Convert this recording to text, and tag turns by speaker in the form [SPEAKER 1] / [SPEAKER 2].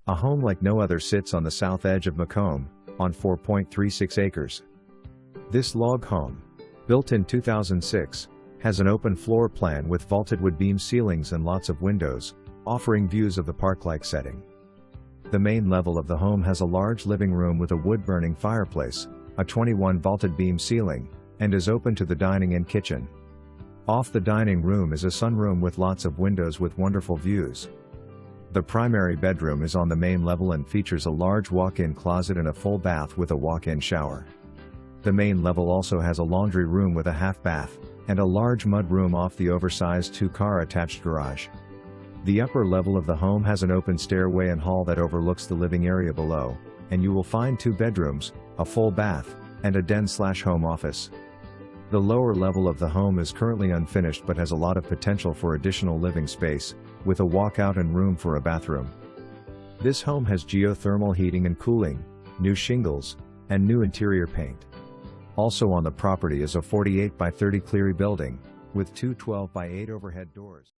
[SPEAKER 1] A home like no other sits on the south edge of Macomb, on 4.36 acres. This log home, built in 2006, has an open floor plan with vaulted wood beam ceilings and lots of windows, offering views of the park-like setting. The main level of the home has a large living room with a wood-burning fireplace, a 21 vaulted beam ceiling, and is open to the dining and kitchen. Off the dining room is a sunroom with lots of windows with wonderful views. The primary bedroom is on the main level and features a large walk-in closet and a full bath with a walk-in shower. The main level also has a laundry room with a half bath, and a large mud room off the oversized two-car attached garage. The upper level of the home has an open stairway and hall that overlooks the living area below, and you will find 2 bedrooms, a full bath, and a den/home office. The lower level of the home is currently unfinished but has a lot of potential for additional living space, with a walkout and room for a bathroom. This home has geothermal heating and cooling, new shingles, and new interior paint. Also on the property is a 48 by 30 Cleary Building, with two 12 by 8 overhead doors.